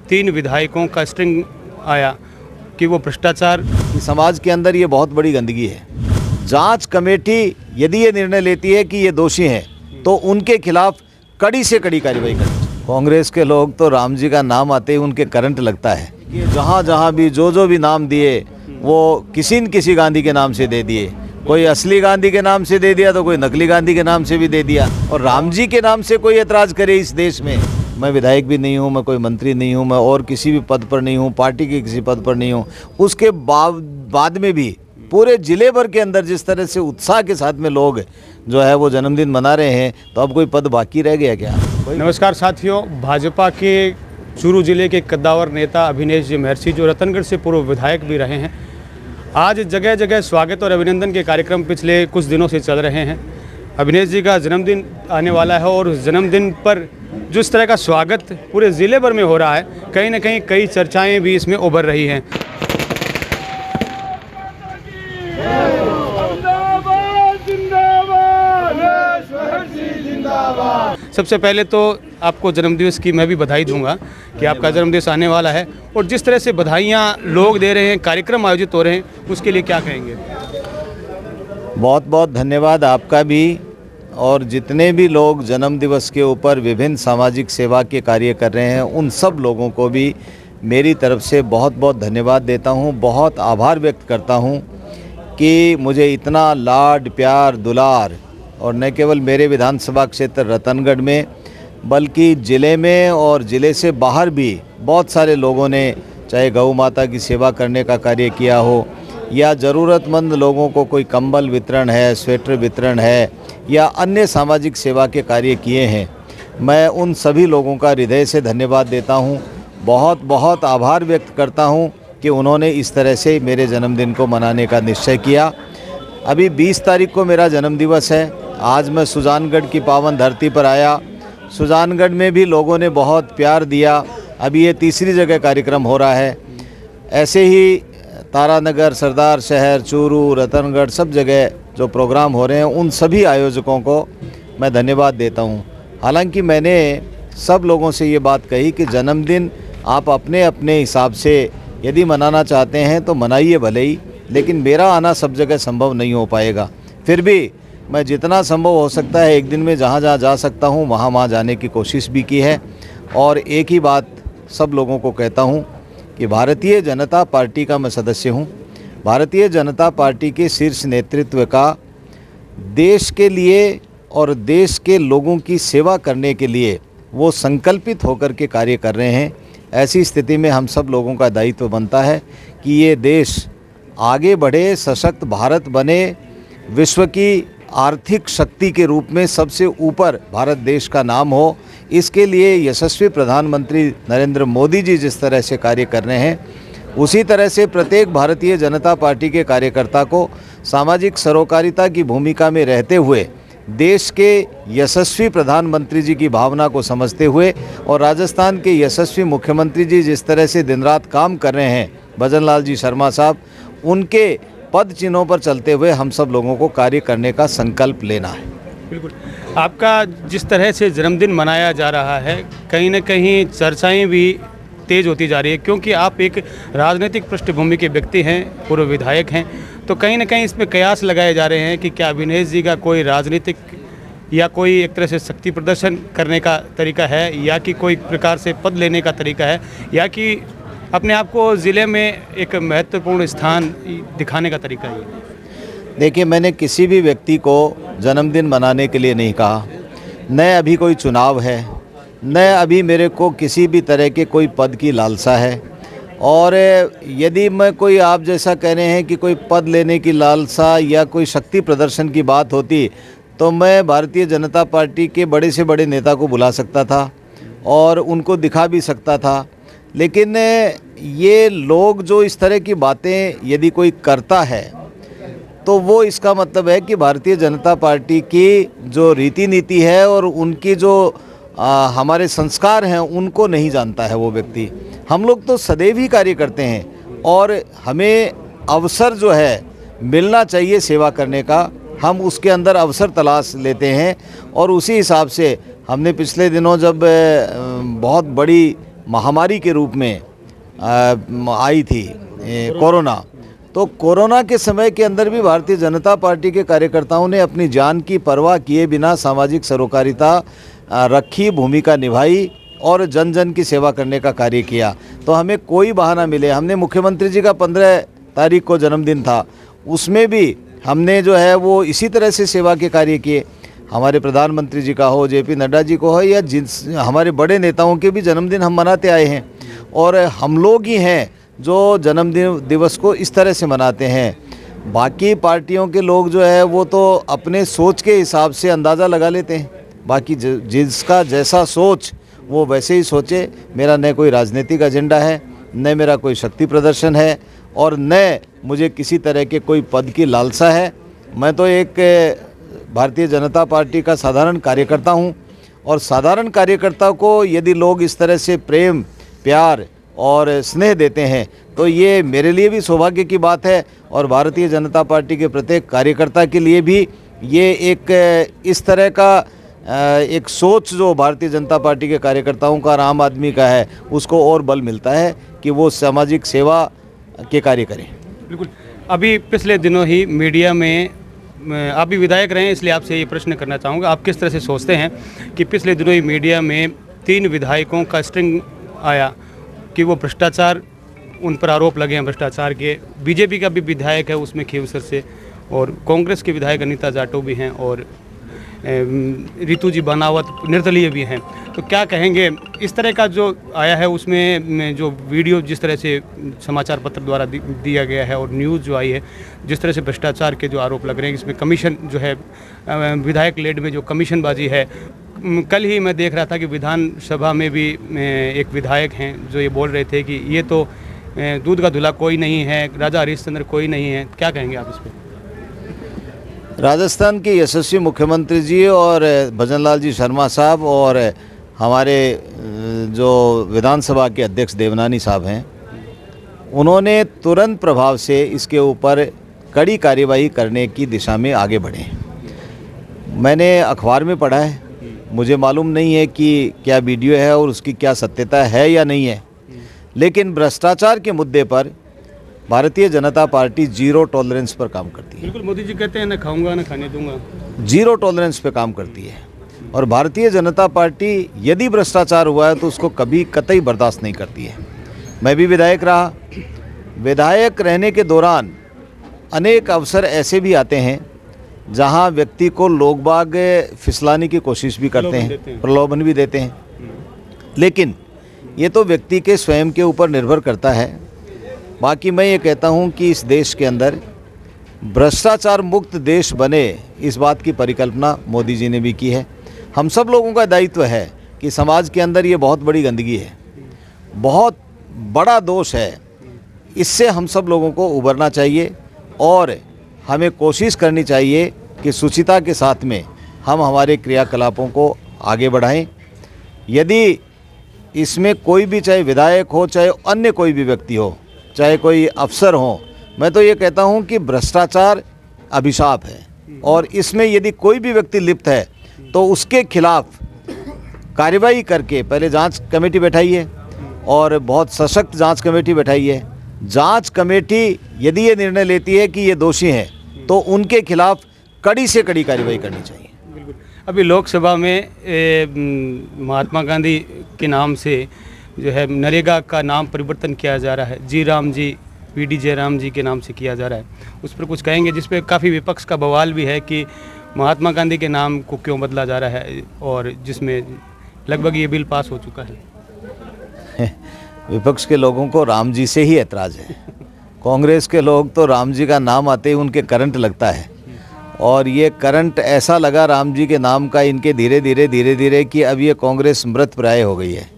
3 विधायकों का स्ट्रिंग आया कि वो भ्रष्टाचार। समाज के अंदर ये बहुत बड़ी गंदगी है। जांच कमेटी यदि ये निर्णय लेती है कि ये दोषी हैं तो उनके खिलाफ कड़ी से कड़ी कार्रवाई करें। कांग्रेस के लोग तो राम जी का नाम आते ही उनके करंट लगता है कि जहाँ जहाँ भी जो भी नाम दिए वो किसी न किसी गांधी के नाम से दे दिए। कोई असली गांधी के नाम से दे दिया तो कोई नकली गांधी के नाम से भी दे दिया। और राम जी के नाम से कोई एतराज़ करे इस देश में। मैं विधायक भी नहीं हूँ, मैं कोई मंत्री नहीं हूँ, मैं और किसी भी पद पर नहीं हूँ, पार्टी के किसी पद पर नहीं हूँ। उसके बाद में भी पूरे ज़िले भर के अंदर जिस तरह से उत्साह के साथ में लोग जो है वो जन्मदिन मना रहे हैं, तो अब कोई पद बाकी रह गया क्या? नमस्कार साथियों, भाजपा के चूरू जिले के कद्दावर नेता अभिनेश जी महर्षि, जो रतनगढ़ से पूर्व विधायक भी रहे हैं, आज जगह जगह स्वागत और अभिनंदन के कार्यक्रम पिछले कुछ दिनों से चल रहे हैं। अभिनेश जी का जन्मदिन आने वाला है और जन्मदिन पर जो इस तरह का स्वागत पूरे ज़िले भर में हो रहा है, कहीं ना कहीं कई चर्चाएं भी इसमें उभर रही हैं। सबसे पहले तो आपको जन्मदिवस की मैं भी बधाई दूंगा कि आपका जन्मदिवस आने वाला है, और जिस तरह से बधाइयाँ लोग दे रहे हैं, कार्यक्रम आयोजित हो रहे हैं, उसके लिए क्या कहेंगे? बहुत बहुत धन्यवाद आपका भी, और जितने भी लोग जन्मदिवस के ऊपर विभिन्न सामाजिक सेवा के कार्य कर रहे हैं उन सब लोगों को भी मेरी तरफ से बहुत बहुत धन्यवाद देता हूं। बहुत आभार व्यक्त करता हूं कि मुझे इतना लाड प्यार दुलार, और न केवल मेरे विधानसभा क्षेत्र रतनगढ़ में बल्कि ज़िले में और ज़िले से बाहर भी बहुत सारे लोगों ने, चाहे गौ माता की सेवा करने का कार्य किया हो या ज़रूरतमंद लोगों को कोई कंबल वितरण है, स्वेटर वितरण है या अन्य सामाजिक सेवा के कार्य किए हैं, मैं उन सभी लोगों का हृदय से धन्यवाद देता हूं। बहुत बहुत आभार व्यक्त करता हूं कि उन्होंने इस तरह से मेरे जन्मदिन को मनाने का निश्चय किया। अभी 20 तारीख को मेरा जन्मदिवस है। आज मैं सुजानगढ़ की पावन धरती पर आया। सुजानगढ़ में भी लोगों ने बहुत प्यार दिया। अभी ये तीसरी जगह कार्यक्रम हो रहा है। ऐसे ही तारानगर, सरदार शहर, चूरू, रतनगढ़, सब जगह जो प्रोग्राम हो रहे हैं उन सभी आयोजकों को मैं धन्यवाद देता हूं। हालांकि मैंने सब लोगों से ये बात कही कि जन्मदिन आप अपने अपने हिसाब से यदि मनाना चाहते हैं तो मनाइए भले ही, लेकिन मेरा आना सब जगह संभव नहीं हो पाएगा। फिर भी मैं जितना संभव हो सकता है एक दिन में जहाँ जहाँ जा सकता हूँ वहाँ जाने की कोशिश भी की है। और एक ही बात सब लोगों को कहता हूँ कि भारतीय जनता पार्टी का मैं सदस्य हूँ। भारतीय जनता पार्टी के शीर्ष नेतृत्व का देश के लिए और देश के लोगों की सेवा करने के लिए वो संकल्पित होकर के कार्य कर रहे हैं। ऐसी स्थिति में हम सब लोगों का दायित्व बनता है कि ये देश आगे बढ़े, सशक्त भारत बने, विश्व की आर्थिक शक्ति के रूप में सबसे ऊपर भारत देश का नाम हो। इसके लिए यशस्वी प्रधानमंत्री नरेंद्र मोदी जी जिस तरह से कार्य कर रहे हैं, उसी तरह से प्रत्येक भारतीय जनता पार्टी के कार्यकर्ता को सामाजिक सरोकारिता की भूमिका में रहते हुए देश के यशस्वी प्रधानमंत्री जी की भावना को समझते हुए और राजस्थान के यशस्वी मुख्यमंत्री जी जिस तरह से दिन रात काम कर रहे हैं, भजन लाल जी शर्मा साहब, उनके पद चिन्हों पर चलते हुए हम सब लोगों को कार्य करने का संकल्प लेना है। बिल्कुल, आपका जिस तरह से जन्मदिन मनाया जा रहा है, कहीं ना कहीं चर्चाएं भी तेज़ होती जा रही है, क्योंकि आप एक राजनीतिक पृष्ठभूमि के व्यक्ति हैं, पूर्व विधायक हैं, तो कहीं ना कहीं इसमें कयास लगाए जा रहे हैं कि क्या अभिनेश जी का कोई राजनीतिक या कोई एक तरह से शक्ति प्रदर्शन करने का तरीका है, या कि कोई प्रकार से पद लेने का तरीका है, या कि अपने आप को ज़िले में एक महत्वपूर्ण स्थान दिखाने का तरीका है? देखिए, मैंने किसी भी व्यक्ति को जन्मदिन मनाने के लिए नहीं कहा। न अभी कोई चुनाव है, न अभी मेरे को किसी भी तरह के कोई पद की लालसा है। और यदि मैं कोई, आप जैसा कह रहे हैं कि कोई पद लेने की लालसा या कोई शक्ति प्रदर्शन की बात होती, तो मैं भारतीय जनता पार्टी के बड़े से बड़े नेता को बुला सकता था और उनको दिखा भी सकता था। लेकिन ये लोग जो इस तरह की बातें यदि कोई करता है तो वो इसका मतलब है कि भारतीय जनता पार्टी की जो रीति नीति है और उनकी जो हमारे संस्कार हैं उनको नहीं जानता है वो व्यक्ति। हम लोग तो सदैव ही कार्य करते हैं और हमें अवसर जो है मिलना चाहिए सेवा करने का, हम उसके अंदर अवसर तलाश लेते हैं। और उसी हिसाब से हमने पिछले दिनों जब बहुत बड़ी महामारी के रूप में आई थी कोरोना, तो कोरोना के समय के अंदर भी भारतीय जनता पार्टी के कार्यकर्ताओं ने अपनी जान की परवाह किए बिना सामाजिक सरोकारिता रखी, भूमिका निभाई और जन जन की सेवा करने का कार्य किया। तो हमें कोई बहाना मिले, हमने मुख्यमंत्री जी का 15 तारीख को जन्मदिन था, उसमें भी हमने जो है वो इसी तरह से सेवा के कार्य किए। हमारे प्रधानमंत्री जी का हो, जेपी नड्डा जी को हो, या हमारे बड़े नेताओं के भी जन्मदिन हम मनाते आए हैं, और हम लोग ही हैं जो जन्मदिन दिवस को इस तरह से मनाते हैं। बाकी पार्टियों के लोग जो है वो तो अपने सोच के हिसाब से अंदाज़ा लगा लेते हैं, बाकी जिसका जैसा सोच वो वैसे ही सोचे। मेरा न कोई राजनीतिक एजेंडा है, न मेरा कोई शक्ति प्रदर्शन है, और न मुझे किसी तरह के कोई पद की लालसा है। मैं तो एक भारतीय जनता पार्टी का साधारण कार्यकर्ता हूं, और साधारण कार्यकर्ता को यदि लोग इस तरह से प्रेम, प्यार और स्नेह देते हैं तो ये मेरे लिए भी सौभाग्य की बात है, और भारतीय जनता पार्टी के प्रत्येक कार्यकर्ता के लिए भी ये एक इस तरह का एक सोच जो भारतीय जनता पार्टी के कार्यकर्ताओं का और आम आदमी का है, उसको और बल मिलता है कि वो सामाजिक सेवा के कार्य करें। बिल्कुल। अभी पिछले दिनों ही मीडिया में, आप भी विधायक रहे हैं इसलिए आपसे ये प्रश्न करना चाहूँगा, आप किस तरह से सोचते हैं कि पिछले दिनों ही मीडिया में 3 विधायकों का स्ट्रिंग आया कि वो भ्रष्टाचार, उन पर आरोप लगे हैं भ्रष्टाचार के। बीजेपी का भी विधायक है उसमें खीवसर से, और कांग्रेस के विधायक अनीता जाटव भी हैं, और रितु जी बनावत निर्दलीय भी हैं। तो क्या कहेंगे, इस तरह का जो आया है उसमें जो वीडियो जिस तरह से समाचार पत्र द्वारा दिया गया है और न्यूज़ जो आई है, जिस तरह से भ्रष्टाचार के जो आरोप लग रहे हैं, इसमें कमीशन जो है विधायक लेड में जो कमीशनबाजी है। कल ही मैं देख रहा था कि विधानसभा में भी एक विधायक हैं जो ये बोल रहे थे कि ये तो दूध का धुला कोई नहीं है, राजा हरिश्चंद्र कोई नहीं है। क्या कहेंगे आप इस पर? राजस्थान के यशस्वी मुख्यमंत्री जी और भजनलाल जी शर्मा साहब और हमारे जो विधानसभा के अध्यक्ष देवनानी साहब हैं, उन्होंने तुरंत प्रभाव से इसके ऊपर कड़ी कार्यवाही करने की दिशा में आगे बढ़े। मैंने अखबार में पढ़ा है, मुझे मालूम नहीं है कि क्या वीडियो है और उसकी क्या सत्यता है या नहीं है, लेकिन भ्रष्टाचार के मुद्दे पर Bharatiya Janata party zero tolerance पर काम करती है। बिल्कुल, मोदी जी कहते हैं न खाऊंगा न खाने दूंगा। जीरो टॉलरेंस पे काम करती है, और भारतीय जनता पार्टी यदि भ्रष्टाचार हुआ है तो उसको कभी कतई बर्दाश्त नहीं करती है। मैं भी विधायक रहा, विधायक रहने के दौरान अनेक अवसर ऐसे भी आते हैं जहां व्यक्ति को लोग बाग फिसलाने की कोशिश भी करते हैं, प्रलोभन भी देते हैं, लेकिन ये तो व्यक्ति के स्वयं के ऊपर निर्भर करता है। बाकी मैं ये कहता हूँ कि इस देश के अंदर भ्रष्टाचार मुक्त देश बने, इस बात की परिकल्पना मोदी जी ने भी की है। हम सब लोगों का दायित्व है कि समाज के अंदर ये बहुत बड़ी गंदगी है, बहुत बड़ा दोष है, इससे हम सब लोगों को उबरना चाहिए, और हमें कोशिश करनी चाहिए कि शुचिता के साथ में हम हमारे क्रियाकलापों को आगे बढ़ाएं। यदि इसमें कोई भी, चाहे विधायक हो, चाहे अन्य कोई भी व्यक्ति हो, चाहे कोई अफसर हो, मैं तो ये कहता हूँ कि भ्रष्टाचार अभिशाप है, और इसमें यदि कोई भी व्यक्ति लिप्त है तो उसके खिलाफ कार्रवाई करके पहले जांच कमेटी बैठाइए, और बहुत सशक्त जांच कमेटी बैठाइए। जांच कमेटी यदि ये निर्णय लेती है कि ये दोषी हैं तो उनके खिलाफ कड़ी से कड़ी कार्रवाई करनी चाहिए। बिल्कुल। अभी लोकसभा में महात्मा गांधी के नाम से जो है नरेगा का नाम परिवर्तन किया जा रहा है, जी राम जी, पीडी जयराम जी के नाम से किया जा रहा है, उस पर कुछ कहेंगे? जिस पे काफ़ी विपक्ष का बवाल भी है कि महात्मा गांधी के नाम को क्यों बदला जा रहा है, और जिसमें लगभग ये बिल पास हो चुका है। विपक्ष के लोगों को राम जी से ही ऐतराज़ है। कांग्रेस के लोग तो राम जी का नाम आते ही उनके करंट लगता है, और ये करंट ऐसा लगा राम जी के नाम का इनके धीरे धीरे कि अब ये कांग्रेस मृत प्राय हो गई है।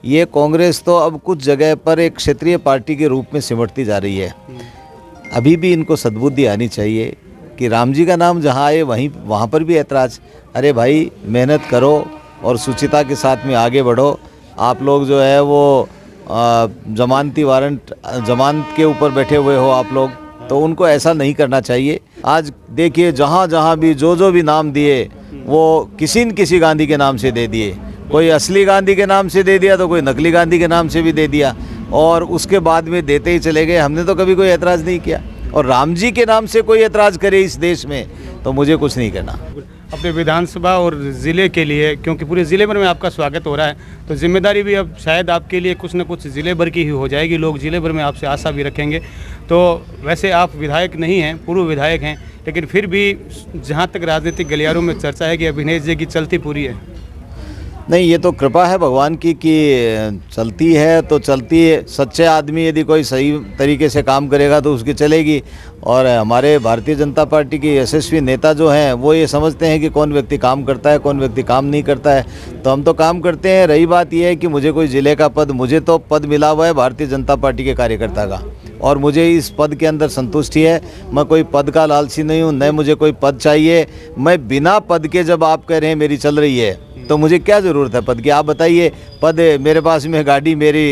ये कांग्रेस तो अब कुछ जगह पर एक क्षेत्रीय पार्टी के रूप में सिमटती जा रही है। अभी भी इनको सद्बुद्धि आनी चाहिए कि राम जी का नाम जहाँ आए वहाँ पर भी ऐतराज़। अरे भाई, मेहनत करो और शुचिता के साथ में आगे बढ़ो। आप लोग जो है वो जमानती वारंट, जमानत के ऊपर बैठे हुए हो आप लोग, तो उनको ऐसा नहीं करना चाहिए। आज देखिए, जहाँ भी जो भी नाम दिए वो किसी न किसी गांधी के नाम से दे दिए। कोई असली गांधी के नाम से दे दिया तो कोई नकली गांधी के नाम से भी दे दिया, और उसके बाद में देते ही चले गए। हमने तो कभी कोई ऐतराज़ नहीं किया, और राम जी के नाम से कोई ऐतराज़ करे इस देश में तो मुझे कुछ नहीं करना। अपने विधानसभा और ज़िले के लिए, क्योंकि पूरे ज़िले भर में आपका स्वागत हो रहा है, तो जिम्मेदारी भी अब शायद आपके लिए कुछ न कुछ ज़िले भर की ही हो जाएगी। लोग ज़िले भर में आपसे आशा भी रखेंगे। तो वैसे आप विधायक नहीं हैं, पूर्व विधायक हैं, लेकिन फिर भी जहाँ तक राजनीतिक गलियारों में चर्चा है कि अभिनय जी की चलती पूरी है। नहीं, ये तो कृपा है भगवान की कि चलती है तो चलती है। सच्चे आदमी यदि कोई सही तरीके से काम करेगा तो उसकी चलेगी। और हमारे भारतीय जनता पार्टी के यशस्वी नेता जो हैं वो ये समझते हैं कि कौन व्यक्ति काम करता है, कौन व्यक्ति काम नहीं करता है। तो हम तो काम करते हैं। रही बात यह है कि मुझे कोई ज़िले का पद, मुझे तो पद मिला हुआ है भारतीय जनता पार्टी के कार्यकर्ता का, और मुझे इस पद के अंदर संतुष्टि है। मैं कोई पद का लालची नहीं हूँ, न मुझे कोई पद चाहिए। मैं बिना पद के, जब आप कह रहे हैं मेरी चल रही है, तो मुझे क्या ज़रूरत है पद की? आप बताइए। पद मेरे पास में, गाड़ी मेरी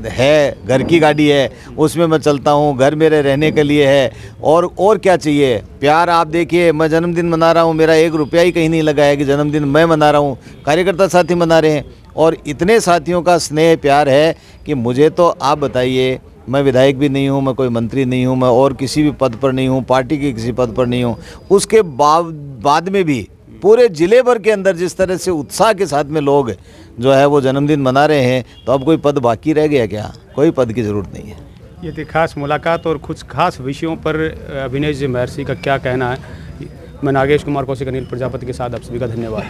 है, घर की गाड़ी है, उसमें मैं चलता हूँ, घर मेरे रहने के लिए है, और क्या चाहिए? प्यार आप देखिए, मैं जन्मदिन मना रहा हूँ, मेरा 1 रुपया ही कहीं नहीं लगा है कि जन्मदिन मैं मना रहा हूँ, कार्यकर्ता साथी मना रहे हैं। और इतने साथियों का स्नेह प्यार है कि मुझे तो आप बताइए, मैं विधायक भी नहीं हूँ, मैं कोई मंत्री नहीं हूँ, मैं और किसी भी पद पर नहीं हूँ, पार्टी के किसी पद पर नहीं हूँ। उसके बाद में भी पूरे ज़िले भर के अंदर जिस तरह से उत्साह के साथ में लोग जो है वो जन्मदिन मना रहे हैं, तो अब कोई पद बाकी रह गया क्या? कोई पद की ज़रूरत नहीं है। ये थी खास मुलाकात और कुछ खास विषयों पर अभिनय जी महर्षि का क्या कहना है। मैं नागेश कुमार कौशिक, अनिल प्रजापति के साथ आप सभी का धन्यवाद।